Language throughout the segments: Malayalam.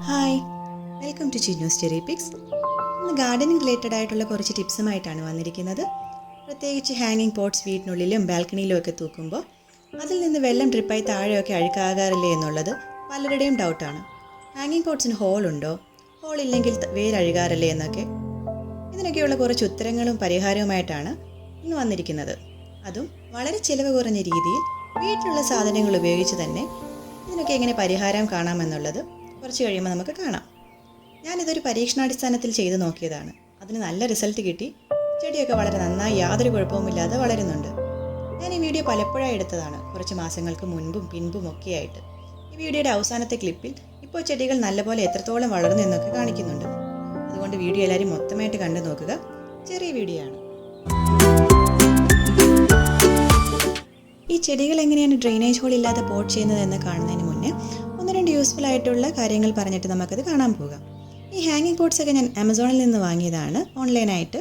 Hi, welcome to Chinnu's cherry picks. ഇന്ന് ഗാർഡനിങ് റിലേറ്റഡ് ആയിട്ടുള്ള കുറച്ച് ടിപ്സുമായിട്ടാണ് വന്നിരിക്കുന്നത്. പ്രത്യേകിച്ച് ഹാങ്ങിങ് പോട്ട്സ് വീട്ടിനുള്ളിലും ബാൽക്കണിയിലും ഒക്കെ തൂക്കുമ്പോൾ അതിൽ നിന്ന് വെള്ളം ഡ്രിപ്പായി താഴെയൊക്കെ അഴുക്കാകാറില്ലേ എന്നുള്ളത് പലരുടെയും ഡൗട്ടാണ്. ഹാങ്ങിങ് പോട്ട്സിന് ഹോളുണ്ടോ, ഹോളില്ലെങ്കിൽ വേരഴുകാറില്ലേ എന്നൊക്കെ. ഇതിനൊക്കെയുള്ള കുറച്ച് ഉത്തരങ്ങളും പരിഹാരവുമായിട്ടാണ് ഇന്ന് വന്നിരിക്കുന്നത്. അതും വളരെ ചിലവ് കുറഞ്ഞ രീതിയിൽ വീട്ടിലുള്ള സാധനങ്ങൾ ഉപയോഗിച്ച് തന്നെ ഇതിനൊക്കെ എങ്ങനെ പരിഹാരം കാണാമെന്നുള്ളത് കുറച്ച് കഴിയുമ്പോൾ നമുക്ക് കാണാം. ഞാനിതൊരു പരീക്ഷണാടിസ്ഥാനത്തിൽ ചെയ്ത് നോക്കിയതാണ്. അതിന് നല്ല റിസൾട്ട് കിട്ടി. ചെടിയൊക്കെ വളരെ നന്നായി, യാതൊരു കുഴപ്പവുമില്ലാതെ വളരുന്നുണ്ട്. ഞാൻ ഈ വീഡിയോ പലപ്പോഴായി എടുത്തതാണ്, കുറച്ച് മാസങ്ങൾക്ക് മുൻപും പിൻപും ഒക്കെയായിട്ട്. ഈ വീഡിയോയുടെ അവസാനത്തെ ക്ലിപ്പിൽ ഇപ്പോൾ ചെടികൾ നല്ലപോലെ എത്രത്തോളം വളർന്നു എന്നൊക്കെ കാണിക്കുന്നുണ്ട്. അതുകൊണ്ട് വീഡിയോ എല്ലാവരും മൊത്തമായിട്ട് കണ്ടു നോക്കുക. ചെറിയ വീഡിയോ ആണ്. ഈ ചെടികൾ എങ്ങനെയാണ് ഡ്രെയിനേജ് ഹോൾ ഇല്ലാതെ പോട്ട് ചെയ്യുന്നതെന്ന് കാണുന്നതിന് മുന്നേ ഒന്ന് രണ്ട് യൂസ്ഫുൾ ആയിട്ടുള്ള കാര്യങ്ങൾ പറഞ്ഞിട്ട് നമുക്കത് കാണാൻ പോകാം. ഈ ഹാങ്ങിങ് പോട്ട്സ് ഒക്കെ ഞാൻ ആമസോണിൽ നിന്ന് വാങ്ങിയതാണ്, ഓൺലൈനായിട്ട്.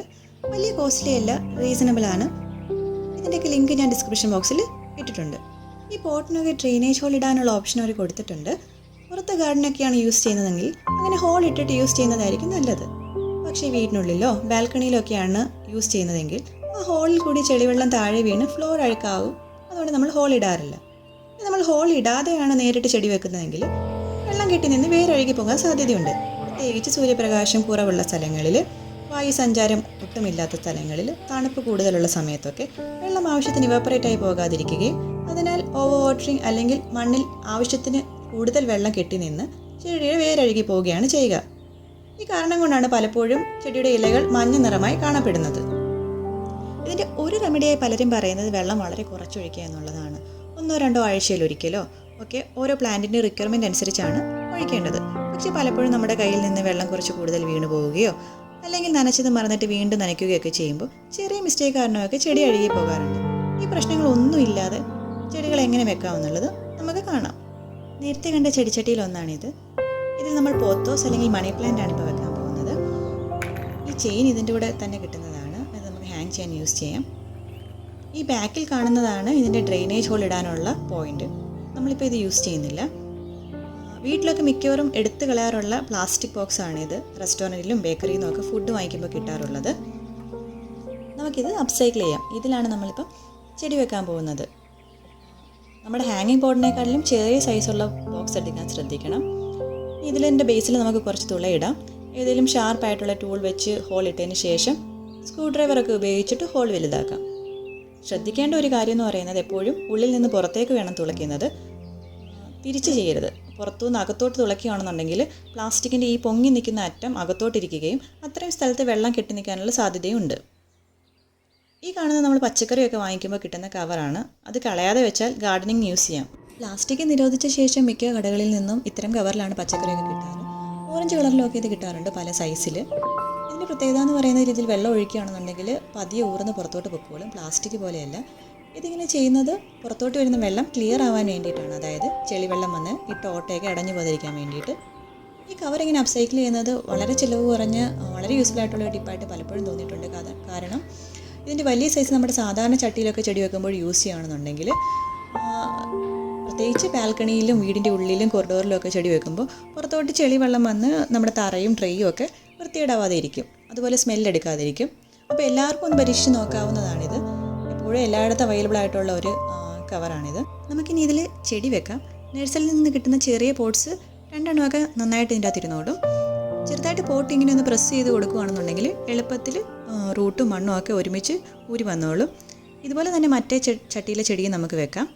വലിയ കോസ്റ്റ്ലി അല്ല, റീസണബിൾ ആണ്. ഇതിൻ്റെയൊക്കെ ലിങ്ക് ഞാൻ ഡിസ്ക്രിപ്ഷൻ ബോക്സിൽ ഇട്ടിട്ടുണ്ട്. ഈ പോട്ടിനൊക്കെ ഡ്രെയിനേജ് ഹോൾ ഇടാനുള്ള ഓപ്ഷൻ അവർ കൊടുത്തിട്ടുണ്ട്. പുറത്ത് ഗാർഡനൊക്കെയാണ് യൂസ് ചെയ്യുന്നതെങ്കിൽ അങ്ങനെ ഹോൾ ഇട്ടിട്ട് യൂസ് ചെയ്യുന്നതായിരിക്കും നല്ലത്. പക്ഷേ വീടിനുള്ളിലോ ബാൽക്കണിയിലോ ഒക്കെയാണ് യൂസ് ചെയ്യുന്നതെങ്കിൽ ആ ഹോളിൽ കൂടി ചെളിവെള്ളം താഴെ വീണ് ഫ്ലോർ അഴുക്കാവും. അതുകൊണ്ട് നമ്മൾ ഹോൾ ഇടാറില്ല. നമ്മൾ ഹോൾ ഇടാതെയാണ് നേരിട്ട് ചെടി വെക്കുന്നതെങ്കിൽ വെള്ളം കെട്ടി നിന്ന് വേരൊഴുകി പോകാൻ സാധ്യതയുണ്ട്. പ്രത്യേകിച്ച് സൂര്യപ്രകാശം കുറവുള്ള സ്ഥലങ്ങളിൽ, വായു സഞ്ചാരം ഒട്ടുമില്ലാത്ത സ്ഥലങ്ങളിൽ, തണുപ്പ് കൂടുതലുള്ള സമയത്തൊക്കെ വെള്ളം ആവശ്യത്തിന് ഇവാപ്പറേറ്റായി പോകാതിരിക്കുകയും അതിനാൽ ഓവർ വാട്ടറിങ് അല്ലെങ്കിൽ മണ്ണിൽ ആവശ്യത്തിന് കൂടുതൽ വെള്ളം കെട്ടി നിന്ന് ചെടിയുടെ വേരൊഴുകി പോവുകയാണ് ചെയ്യുക. ഈ കാരണം കൊണ്ടാണ് പലപ്പോഴും ചെടിയുടെ ഇലകൾ മഞ്ഞ നിറമായി കാണപ്പെടുന്നത്. ഇതിൻ്റെ ഒരു റെമഡിയായി പലരും പറയുന്നത് വെള്ളം വളരെ കുറച്ചൊഴിക്കുക എന്നുള്ളതാണ്. 1-2 ആഴ്ചയിലൊരിക്കലോ ഒക്കെ ഓരോ പ്ലാന്റിൻ്റെ റിക്വയർമെൻറ്റ് അനുസരിച്ചാണ് ഒഴിക്കേണ്ടത്. പക്ഷേ പലപ്പോഴും നമ്മുടെ കയ്യിൽ നിന്ന് വെള്ളം കുറച്ച് കൂടുതൽ വീണ് പോവുകയോ അല്ലെങ്കിൽ നനച്ചത് മറന്നിട്ട് വീണ്ടും നനയ്ക്കുകയൊക്കെ ചെയ്യുമ്പോൾ ചെറിയ മിസ്റ്റേക്ക് കാരണമൊക്കെ ചെടി അഴുകി പോകാറുണ്ട്. ഈ പ്രശ്നങ്ങളൊന്നുമില്ലാതെ ചെടികൾ എങ്ങനെ വെക്കാമെന്നുള്ളത് നമുക്ക് കാണാം. നേരത്തെ കണ്ട ചെടിച്ചട്ടിയിലൊന്നാണിത്. ഇതിൽ നമ്മൾ പോത്തോസ് അല്ലെങ്കിൽ മണി പ്ലാന്റ് ആണ് ഇപ്പോൾ വെക്കാൻ പോകുന്നത്. ഈ ചെയിൻ ഇതിൻ്റെ കൂടെ തന്നെ കിട്ടുന്നതാണ്. അത് നമുക്ക് ഹാങ് ചെയ്യാൻ യൂസ് ചെയ്യാം. ഈ ബാക്കിൽ കാണുന്നതാണ് ഇതിൻ്റെ ഡ്രെയിനേജ് ഹോൾ ഇടാനുള്ള പോയിന്റ്. നമ്മളിപ്പോൾ ഇത് യൂസ് ചെയ്യുന്നില്ല. വീട്ടിലൊക്കെ മിക്കവാറും എടുത്തു കളയാറുള്ള പ്ലാസ്റ്റിക് ബോക്സാണിത്. റെസ്റ്റോറൻറ്റിലും ബേക്കറിയിൽ നിന്നൊക്കെ ഫുഡ് വാങ്ങിക്കുമ്പോൾ കിട്ടാറുള്ളത്. നമുക്കിത് അപ്സൈക്കിൾ ചെയ്യാം. ഇതിലാണ് നമ്മളിപ്പം ചെടി വെക്കാൻ പോകുന്നത്. നമ്മുടെ ഹാങ്ങിങ് ബോർഡിനേക്കാളിലും ചെറിയ സൈസുള്ള ബോക്സ് എടുക്കാൻ ശ്രദ്ധിക്കണം. ഇതിലെൻ്റെ ബേസിൽ നമുക്ക് കുറച്ച് തുളയിടാം. ഏതെങ്കിലും ഷാർപ്പായിട്ടുള്ള ടൂൾ വെച്ച് ഹോൾ ഇട്ടതിന് ശേഷം സ്ക്രൂ ഡ്രൈവറൊക്കെ ഉപയോഗിച്ചിട്ട് ഹോൾ വലുതാക്കാം. ശ്രദ്ധിക്കേണ്ട ഒരു കാര്യം എന്ന് പറയുന്നത് എപ്പോഴും ഉള്ളിൽ നിന്ന് പുറത്തേക്ക് വേണം തുളയ്ക്കുന്നത്. തിരിച്ച് ചെയ്യരുത്. പുറത്തുനിന്ന് അകത്തോട്ട് തുളയ്ക്കുകയാണെന്നുണ്ടെങ്കിൽ പ്ലാസ്റ്റിക്കിൻ്റെ ഈ പൊങ്ങി നിൽക്കുന്ന അറ്റം അകത്തോട്ടിരിക്കുകയും അത്രയും സ്ഥലത്ത് വെള്ളം കെട്ടി നിൽക്കാനുള്ള സാധ്യതയുണ്ട്. ഈ കാണുന്ന നമ്മൾ പച്ചക്കറിയൊക്കെ വാങ്ങിക്കുമ്പോൾ കിട്ടുന്ന കവറാണ്. അത് കളയാതെ വെച്ചാൽ ഗാർഡനിങ് യൂസ് ചെയ്യാം. പ്ലാസ്റ്റിക് നിരോധിച്ച ശേഷം മിക്ക കടകളിൽ നിന്നും ഇത്തരം കവറിലാണ് പച്ചക്കറിയൊക്കെ കിട്ടാറ്. ഓറഞ്ച് കളറിലൊക്കെ ഇത് കിട്ടാറുണ്ട് പല സൈസിൽ. ഇതിൻ്റെ പ്രത്യേകത എന്ന് പറയുന്ന രീതിയിൽ വെള്ളം ഒഴിക്കുകയാണെന്നുണ്ടെങ്കിൽ പതിയെ ഊർന്ന് പുറത്തോട്ട് പൊക്കോളും. പ്ലാസ്റ്റിക് പോലെയല്ല. ഇതിങ്ങനെ ചെയ്യുന്നത് പുറത്തോട്ട് വരുന്ന വെള്ളം ക്ലിയർ ആവാൻ വേണ്ടിയിട്ടാണ്. അതായത് ചെളിവെള്ളം വന്ന് ഈ ഓട്ടയൊക്കെ അടഞ്ഞു പോകാതിരിക്കാൻ വേണ്ടിയിട്ട്. ഈ കവർ ഇങ്ങനെ അപ്സൈക്കിൾ ചെയ്യുന്നത് വളരെ ചിലവ് കുറഞ്ഞ് വളരെ യൂസ്ഫുൾ ആയിട്ടുള്ള ഒരു ടിപ്പായിട്ട് പലപ്പോഴും തോന്നിയിട്ടുണ്ട്. കാരണം ഇതിൻ്റെ വലിയ സൈസ് നമ്മുടെ സാധാരണ ചട്ടിയിലൊക്കെ ചെടി വെക്കുമ്പോൾ യൂസ് ചെയ്യുകയാണെന്നുണ്ടെങ്കിൽ, പ്രത്യേകിച്ച് ബാൽക്കണിയിലും വീടിൻ്റെ ഉള്ളിലും കൊറിഡോറിലും ഒക്കെ ചെടി വെക്കുമ്പോൾ പുറത്തോട്ട് ചെളിവെള്ളം വന്ന് നമ്മുടെ തറയും ട്രെയും ഒക്കെ വൃത്തിയിടാവാതെ ഇരിക്കും. അതുപോലെ സ്മെല്ലെടുക്കാതിരിക്കും. അപ്പോൾ എല്ലാവർക്കും ഒന്ന് പരീക്ഷിച്ച് നോക്കാവുന്നതാണിത്. എപ്പോഴും എല്ലായിടത്തും അവൈലബിൾ ആയിട്ടുള്ള ഒരു കവറാണിത്. നമുക്കിനി ഇതിൽ ചെടി വെക്കാം. നഴ്സറിയിൽ നിന്ന് കിട്ടുന്ന ചെറിയ പോട്ട്സ് 2 എണ്ണമൊക്കെ നന്നായിട്ട് ഇതിൻ്റെ അകത്ത് ഇരുന്നോടും. ചെറുതായിട്ട് പോട്ട് ഇങ്ങനെ ഒന്ന് പ്രസ് ചെയ്ത് കൊടുക്കുകയാണെന്നുണ്ടെങ്കിൽ എളുപ്പത്തിൽ റൂട്ടും മണ്ണും ഒക്കെ ഒരുമിച്ച് ഊരി വന്നോളും. ഇതുപോലെ തന്നെ മറ്റേ ചട്ടിയിലെ ചെടിയും നമുക്ക് വെക്കാം.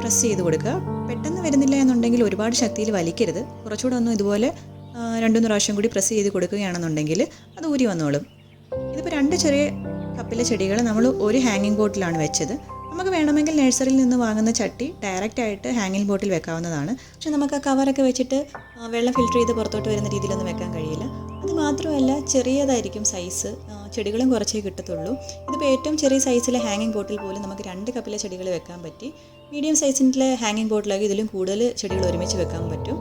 പ്രസ് ചെയ്ത് കൊടുക്കുക. പെട്ടെന്ന് വരുന്നില്ല എന്നുണ്ടെങ്കിൽ ഒരുപാട് ശക്തിയിൽ വലിക്കരുത്. കുറച്ചുകൂടെ ഒന്ന് ഇതുപോലെ 2-3 പ്രാവശ്യം കൂടി പ്രസ് ചെയ്ത് കൊടുക്കുകയാണെന്നുണ്ടെങ്കിൽ അത് ഊരി വന്നോളും. ഇതിപ്പോൾ 2 ചെറിയ കപ്പിലെ ചെടികൾ നമ്മൾ ഒരു ഹാങ്ങിങ് ബോട്ടിലാണ് വെച്ചത്. നമുക്ക് വേണമെങ്കിൽ നഴ്സറിയിൽ നിന്ന് വാങ്ങുന്ന ചട്ടി ഡയറക്റ്റായിട്ട് ഹാങ്ങിങ് ബോട്ടിൽ വെക്കാവുന്നതാണ്. പക്ഷെ നമുക്ക് ആ കവറൊക്കെ വെച്ചിട്ട് വെള്ളം ഫിൽറ്റർ ചെയ്ത് പുറത്തോട്ട് വരുന്ന രീതിയിലൊന്നും വെക്കാൻ കഴിയില്ല. അത് മാത്രമല്ല ചെറിയതായിരിക്കും സൈസ്. ചെടികളും കുറച്ചേ കിട്ടത്തുള്ളൂ. ഇതിപ്പോൾ ഏറ്റവും ചെറിയ സൈസിലെ ഹാങ്ങിങ് ബോട്ടിൽ പോലും നമുക്ക് 2 കപ്പിലെ ചെടികൾ വെക്കാൻ പറ്റി. മീഡിയം സൈസിൻ്റെ ഹാങ്ങിങ് ബോട്ടിലൊക്കെ ഇതിലും കൂടുതൽ ചെടികൾ ഒരുമിച്ച് വെക്കാൻ പറ്റും.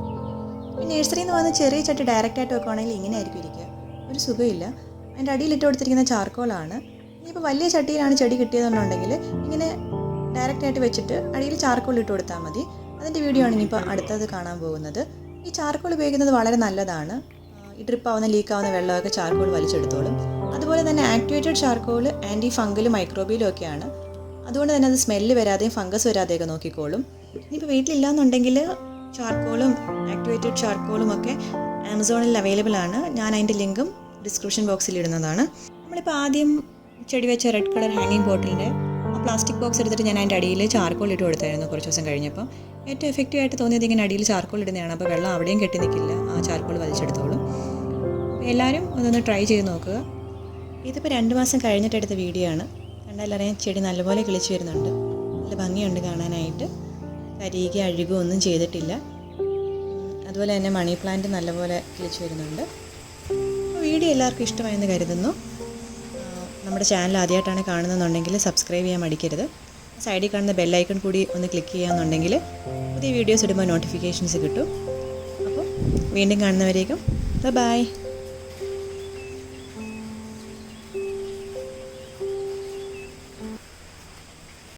നഴ്സറിയിൽ നിന്ന് വന്ന് ചെറിയ ചട്ടി ഡയറക്റ്റായിട്ട് വെക്കുകയാണെങ്കിൽ ഇങ്ങനെ ആയിരിക്കും ഇരിക്കുക. ഒരു സുഖമില്ല. അതിൻ്റെ അടിയിലിട്ട് കൊടുത്തിരിക്കുന്ന ചാർക്കോളാണ്. ഇനിയിപ്പോൾ വലിയ ചട്ടിയിലാണ് ചെടി കിട്ടിയതെന്നുണ്ടെങ്കിൽ ഇങ്ങനെ ഡയറക്റ്റായിട്ട് വെച്ചിട്ട് അടിയിൽ ചാർക്കോൾ ഇട്ട് കൊടുത്താൽ മതി. അതിൻ്റെ വീഡിയോ ആണ് ഇനിയിപ്പോൾ അടുത്തത് കാണാൻ പോകുന്നത്. ഈ ചാർക്കോൾ ഉപയോഗിക്കുന്നത് വളരെ നല്ലതാണ്. ഈ ഡ്രിപ്പാവുന്ന ലീക്കാവുന്ന വെള്ളമൊക്കെ ചാർക്കോൾ വലിച്ചെടുത്തോളും. അതുപോലെ തന്നെ ആക്ടിവേറ്റഡ് ചാർക്കോൾ ആൻറ്റി ഫംഗലും മൈക്രോബിയലും ഒക്കെയാണ്. അതുകൊണ്ട് തന്നെ അത് സ്മെല്ല് വരാതെയും ഫംഗസ് വരാതെയൊക്കെ നോക്കിക്കോളും. ഇനിയിപ്പോൾ വീട്ടിലില്ലാന്നുണ്ടെങ്കിൽ ചാർക്കോളും ആക്ടിവേറ്റഡ് ചാർക്കോളും ഒക്കെ ആമസോണിൽ അവൈലബിൾ ആണ്. ഞാൻ അതിൻ്റെ ലിങ്കും ഡിസ്ക്രിപ്ഷൻ ബോക്സിൽ ഇടുന്നതാണ്. നമ്മളിപ്പോൾ ആദ്യം ചെടി വെച്ച റെഡ് കളർ ഹാങ്ങിങ് ബോട്ടിലിൻ്റെ ആ പ്ലാസ്റ്റിക് ബോക്സ് എടുത്തിട്ട് ഞാൻ അതിൻ്റെ അടിയിൽ ചാർക്കോൾ ഇട്ട് കൊടുത്തായിരുന്നു കുറച്ച് ദിവസം കഴിഞ്ഞപ്പോൾ. ഏറ്റവും എഫക്റ്റീവായിട്ട് തോന്നിയത് ഇങ്ങനെ അടിയിൽ ചാർക്കോൾ ഇടുന്നതാണ്. അപ്പോൾ വെള്ളം അവിടെയും കെട്ടി നിൽക്കില്ല, ആ ചാർക്കോൾ വലിച്ചെടുത്തോളും. അപ്പോൾ എല്ലാവരും അതൊന്ന് ട്രൈ ചെയ്ത് നോക്കുക. ഇതിപ്പോൾ 2 മാസം കഴിഞ്ഞിട്ടെടുത്ത വീഡിയോ ആണ്. കണ്ടാലറിയാം ചെടി നല്ലപോലെ കിളിച്ച് വരുന്നുണ്ട്. നല്ല ഭംഗിയുണ്ട് കാണാനായിട്ട്. കരിയുക അഴുകുക ഒന്നും ചെയ്തിട്ടില്ല. അതുപോലെ തന്നെ മണി പ്ലാന്റ് നല്ലപോലെ കിളിച്ച് വരുന്നുണ്ട്. അപ്പോൾ വീഡിയോ എല്ലാവർക്കും ഇഷ്ടമായെന്ന് കരുതുന്നു. നമ്മുടെ ചാനൽ ആദ്യമായിട്ടാണ് കാണുന്നതെന്നുണ്ടെങ്കിൽ സബ്സ്ക്രൈബ് ചെയ്യാൻ മടിക്കരുത്. സൈഡിൽ കാണുന്ന ബെല്ലൈക്കൺ കൂടി ഒന്ന് ക്ലിക്ക് ചെയ്യാമെന്നുണ്ടെങ്കിൽ പുതിയ വീഡിയോസ് ഇടുമ്പോൾ നോട്ടിഫിക്കേഷൻസ് കിട്ടും. അപ്പോൾ വീണ്ടും കാണുന്നവരേക്കും ബൈ.